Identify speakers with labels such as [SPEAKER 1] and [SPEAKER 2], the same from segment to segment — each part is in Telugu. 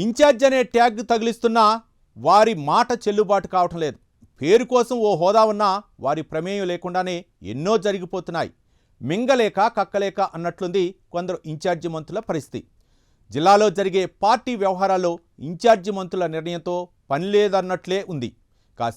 [SPEAKER 1] ఇన్ఛార్జ్ అనే ట్యాగ్ తగిలిస్తున్నా వారి మాట చెల్లుబాటు కావటం లేదు. పేరు కోసం ఓ హోదా ఉన్నా వారి ప్రమేయం లేకుండానే ఎన్నో జరిగిపోతున్నాయి. మింగలేక కక్కలేక అన్నట్లుంది కొందరు ఇన్ఛార్జి మంత్రుల పరిస్థితి. జిల్లాలో జరిగే పార్టీ వ్యవహారాల్లో ఇన్ఛార్జి మంత్రుల నిర్ణయంతో పని లేదన్నట్లే ఉంది.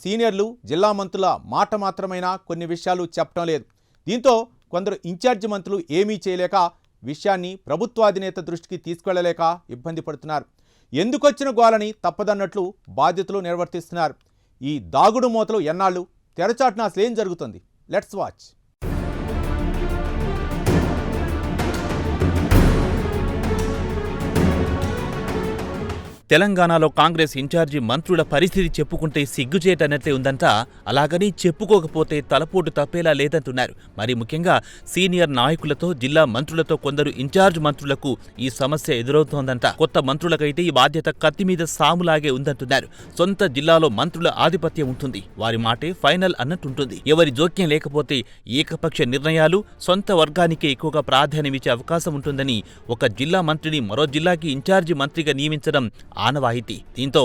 [SPEAKER 1] సీనియర్లు జిల్లా మంత్రుల మాట మాత్రమైనా కొన్ని విషయాలు చెప్పడం లేదు. దీంతో కొందరు ఇన్ఛార్జి మంత్రులు ఏమీ చేయలేక విషయాన్ని ప్రభుత్వాధినేత దృష్టికి తీసుకెళ్లలేక ఇబ్బంది పడుతున్నారు. ఎందుకొచ్చిన గోలని తప్పదన్నట్లు బాధ్యతలు నిర్వర్తిస్తున్నారు. ఈ దాగుడు మూతలు ఎన్నాళ్ళు? తెరచాటున అసలు ఏం జరుగుతుంది? Let's watch.
[SPEAKER 2] తెలంగాణలో కాంగ్రెస్ ఇన్ఛార్జి మంత్రుల పరిస్థితి చెప్పుకుంటే సిగ్గుచేటన్నట్లే ఉందంట. అలాగని చెప్పుకోకపోతే తలపోటు తప్పేలా లేదంటున్నారు. మరి ముఖ్యంగా సీనియర్ నాయకులతో, జిల్లా మంత్రులతో కొందరు ఇన్ఛార్జ్ మంత్రులకు ఈ సమస్య ఎదురవుతోందంట. కొత్త మంత్రులకైతే ఈ బాధ్యత కత్తిమీద సాములాగే ఉందంటున్నారు. సొంత జిల్లాలో మంత్రుల ఆధిపత్యం ఉంటుంది, వారి మాటే ఫైనల్ అన్నట్టుంటుంది. ఎవరి జోక్యం లేకపోతే ఏకపక్ష నిర్ణయాలు సొంత వర్గానికే ఎక్కువగా ప్రాధాన్యమిచ్చే అవకాశం ఉంటుందని ఒక జిల్లా మంత్రిని మరో జిల్లాకి ఇన్ఛార్జి మంత్రిగా నియమించడం ఆనవాయితీ. దీంతో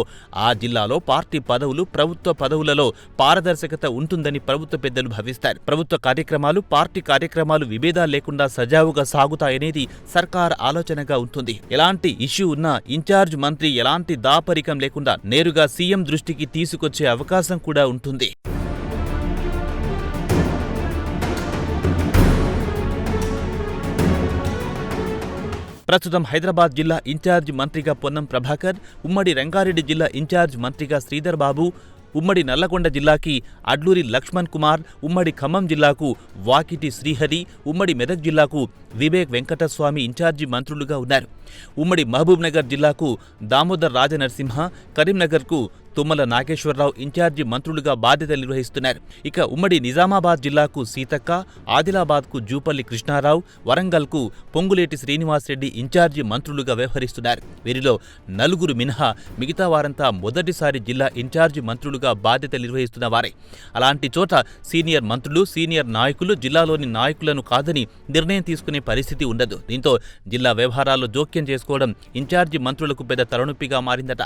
[SPEAKER 2] ఆ జిల్లాలో పార్టీ పదవులు, ప్రభుత్వ పదవులలో పారదర్శకత ఉంటుందని ప్రభుత్వ పెద్దలు భావిస్తారు. ప్రభుత్వ కార్యక్రమాలు, పార్టీ కార్యక్రమాలు విభేదాలు లేకుండా సజావుగా సాగుతాయనేది సర్కార్ ఆలోచనగా ఉంటుంది. ఎలాంటి ఇష్యూ ఉన్నా ఇన్ఛార్జ్ మంత్రి ఎలాంటి దాపరికం లేకుండా నేరుగా సీఎం దృష్టికి తీసుకొచ్చే అవకాశం కూడా ఉంటుంది. ప్రస్తుతం హైదరాబాద్ జిల్లా ఇన్ఛార్జ్ మంత్రిగా పొన్నం ప్రభాకర్, ఉమ్మడి రంగారెడ్డి జిల్లా ఇన్ఛార్జ్ మంత్రిగా శ్రీధర్ బాబు, ఉమ్మడి నల్లగొండ జిల్లాకి అడ్లూరి లక్ష్మణ్ కుమార్, ఉమ్మడి ఖమ్మం జిల్లాకు వాకిటి శ్రీహరి, ఉమ్మడి మెదక్ జిల్లాకు వివేక్ వెంకటస్వామి ఇన్ఛార్జి మంత్రులుగా ఉన్నారు. ఉమ్మడి మహబూబ్ నగర్ జిల్లాకు దామోదర్ రాజనరసింహ, కరీంనగర్కు తుమ్మల నాగేశ్వరరావు ఇన్ఛార్జి మంత్రులుగా బాధ్యతలు నిర్వహిస్తున్నారు. ఇక ఉమ్మడి నిజామాబాద్ జిల్లాకు సీతక్క, ఆదిలాబాద్కు జూపల్లి కృష్ణారావు, వరంగల్కు పొంగులేటి శ్రీనివాసరెడ్డి ఇన్ఛార్జి మంత్రులుగా వ్యవహరిస్తున్నారు. వీరిలో నలుగురు మినహా మిగతా వారంతా మొదటిసారి జిల్లా ఇన్ఛార్జి మంత్రులుగా బాధ్యతలు నిర్వహిస్తున్న వారే. అలాంటి చోట సీనియర్ మంత్రులు, సీనియర్ నాయకులు జిల్లాలోని నాయకులను కాదని నిర్ణయం తీసుకునే పరిస్థితి ఉండదు. దీంతో జిల్లా వ్యవహారాల్లో జోక్యం చేసుకోవడం ఇన్ఛార్జి మంత్రులకు పెద్ద తలనొప్పిగా మారిందట.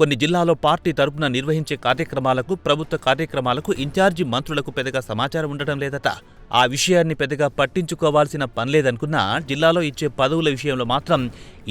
[SPEAKER 2] కొన్ని జిల్లాలో పార్టీ తరపున నిర్వహించే కార్యక్రమాలకు, ప్రభుత్వ కార్యక్రమాలకు ఇన్ఛార్జి మంత్రులకు పెద్దగా సమాచారం ఉండటం లేదట. ఆ విషయాన్ని పెద్దగా పట్టించుకోవాల్సిన పనిలేదనుకున్నా జిల్లాలో ఇచ్చే పదవుల విషయంలో మాత్రం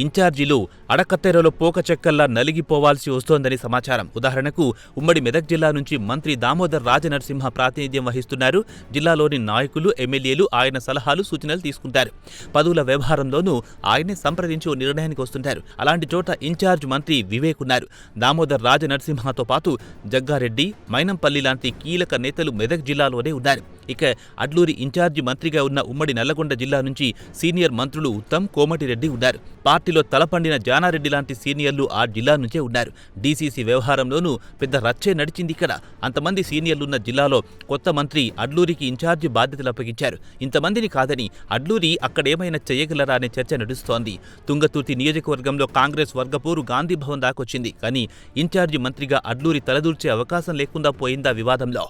[SPEAKER 2] ఇన్ఛార్జీలు అడకత్తెరలో పోకచెక్కల్లా నలిగిపోవాల్సి వస్తోందని సమాచారం. ఉదాహరణకు ఉమ్మడి మెదక్ జిల్లా నుంచి మంత్రి దామోదర్ రాజనరసింహ ప్రాతినిధ్యం వహిస్తున్నారు. జిల్లాలోని నాయకులు, ఎమ్మెల్యేలు ఆయన సలహాలు, సూచనలు తీసుకుంటారు. పదవుల వ్యవహారంలోనూ ఆయనే సంప్రదించి ఓ నిర్ణయానికి వస్తుంటారు. అలాంటి చోట ఇన్ఛార్జ్ మంత్రి వివేక్ ఉన్నారు. దామోదర్ రాజనరసింహతో పాటు జగ్గారెడ్డి, మైనంపల్లి లాంటి కీలక నేతలు మెదక్ జిల్లాలోనే ఉన్నారు. ఇక అడ్లూరి ఇన్ఛార్జి మంత్రిగా ఉన్న ఉమ్మడి నల్లగొండ జిల్లా నుంచి సీనియర్ మంత్రులు ఉత్తమ్, కోమటిరెడ్డి ఉన్నారు. పార్టీలో తలపండిన జానారెడ్డి లాంటి సీనియర్లు ఆ జిల్లా నుంచే ఉన్నారు. డీసీసీ వ్యవహారంలోనూ పెద్ద రచ్చే నడిచింది ఇక్కడ. అంతమంది సీనియర్లున్న జిల్లాలో కొత్త మంత్రి అడ్లూరికి ఇన్ఛార్జి బాధ్యతలు అప్పగించారు. ఇంతమందిని కాదని అడ్లూరి అక్కడేమైనా చేయగలరా అనే చర్చ నడుస్తోంది. తుంగతుర్తి నియోజకవర్గంలో కాంగ్రెస్ వర్గపోరు గాంధీభవన్ దాకొచ్చింది. కానీ ఇన్ఛార్జి మంత్రిగా అడ్లూరి తలదూర్చే అవకాశం లేకుండా పోయిందా వివాదంలో?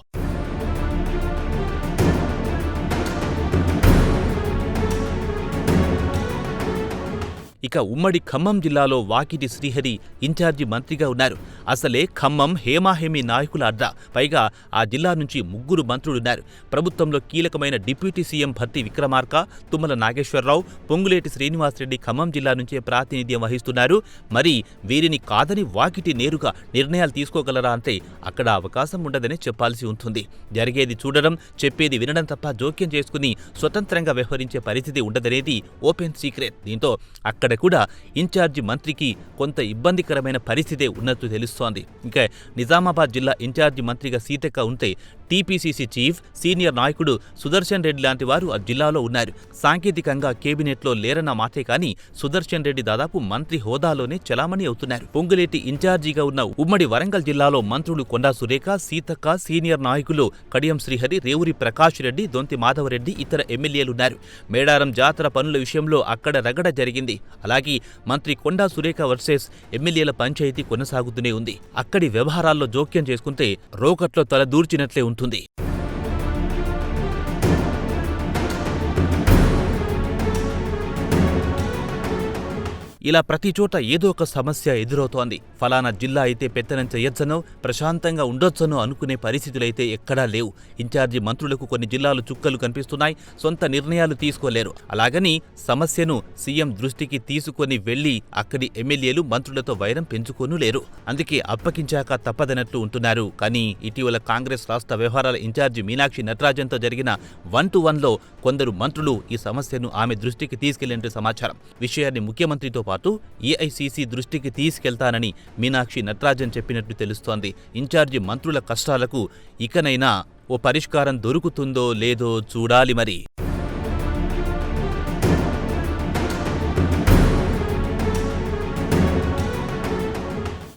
[SPEAKER 2] ఇక ఉమ్మడి ఖమ్మం జిల్లాలో వాకిటి శ్రీహరి ఇన్ఛార్జి మంత్రిగా ఉన్నారు. అసలే ఖమ్మం హేమాహేమి నాయకుల అడ్డా. పైగా ఆ జిల్లా నుంచి ముగ్గురు మంత్రులున్నారు. ప్రభుత్వంలో కీలకమైన డిప్యూటీ సీఎం భర్తీ విక్రమార్క, తుమ్మల నాగేశ్వరరావు, పొంగులేటి శ్రీనివాసరెడ్డి ఖమ్మం జిల్లా నుంచే ప్రాతినిధ్యం వహిస్తున్నారు. మరి వీరిని కాదని వాకిటి నేరుగా నిర్ణయాలు తీసుకోగలరా అంటే అక్కడ అవకాశం ఉండదనే చెప్పాల్సి ఉంటుంది. జరిగేది చూడడం, చెప్పేది వినడం తప్ప జోక్యం చేసుకుని స్వతంత్రంగా వ్యవహరించే పరిస్థితి ఉండదనేది ఓపెన్ సీక్రెట్. దీంతో అక్కడ కూడా ఇన్ఛార్జి మంత్రికి కొంత ఇబ్బందికరమైన పరిస్థితే ఉన్నట్టు తెలుస్తోంది. ఇంకా నిజామాబాద్ జిల్లా ఇన్ఛార్జి మంత్రిగా సీతక్క ఉంటే టీపీసీసీ చీఫ్, సీనియర్ నాయకుడు సుదర్శన్ రెడ్డి లాంటి వారు ఆ జిల్లాలో ఉన్నారు. సాంకేతికంగా కేబినెట్లో లేరన్న మాటే కానీ సుదర్శన్ రెడ్డి దాదాపు మంత్రి హోదాలోనే చలామణి అవుతున్నారు. పొంగులేటి ఇన్ఛార్జిగా ఉన్న ఉమ్మడి వరంగల్ జిల్లాలో మంత్రులు కొండా సురేఖ, సీతక్క, సీనియర్ నాయకులు కడియం శ్రీహరి, రేవూరి ప్రకాష్ రెడ్డి, దొంతి మాధవరెడ్డి, ఇతర ఎమ్మెల్యేలున్నారు. మేడారం జాతర పనుల విషయంలో అక్కడ రగడ జరిగింది. అలాగే మంత్రి కొండా సురేఖ వర్సెస్ ఎమ్మెల్యేల పంచాయతీ కొనసాగుతూనే ఉంది. అక్కడి వ్యవహారాల్లో జోక్యం చేసుకుంటే రోకట్లో తల దూర్చినట్లే ఉంటుంది. ఇలా ప్రతి చోట ఏదో ఒక సమస్య ఎదురవుతోంది. ఫలానా జిల్లా అయితే పెత్తనం చెయ్యొచ్చనో, ప్రశాంతంగా ఉండొచ్చనో అనుకునే పరిస్థితులైతే ఎక్కడా లేవు. ఇన్ఛార్జి మంత్రులకు కొన్ని జిల్లాలు చుక్కలు కనిపిస్తున్నాయి, సొంత నిర్ణయాలు తీసుకోలేరు. అలాగని సమస్యను సీఎం దృష్టికి తీసుకొని వెళ్లి అక్కడి ఎమ్మెల్యేలు మంత్రులతో వైరం పెంచుకోనూ లేరు. అందుకే అప్పగించాక తప్పదన్నట్లు ఉంటున్నారు. కానీ ఇటీవల కాంగ్రెస్ రాష్ట్ర వ్యవహారాల ఇన్ఛార్జి మీనాక్షి నటరాజన్తో జరిగిన 1-to-1లో కొందరు మంత్రులు ఈ సమస్యను ఆమె దృష్టికి తీసుకెళ్లినట్టు సమాచారం. విషయాన్ని ముఖ్యమంత్రితో పాటు ఏఐసీసీ దృష్టికి తీసుకెళ్తానని మీనాక్షి నటరాజన్ చెప్పినట్టు తెలుస్తోంది. ఇన్ఛార్జి మంత్రుల కష్టాలకు ఇకనైనా ఓ పరిష్కారం దొరుకుతుందో లేదో చూడాలి మరి.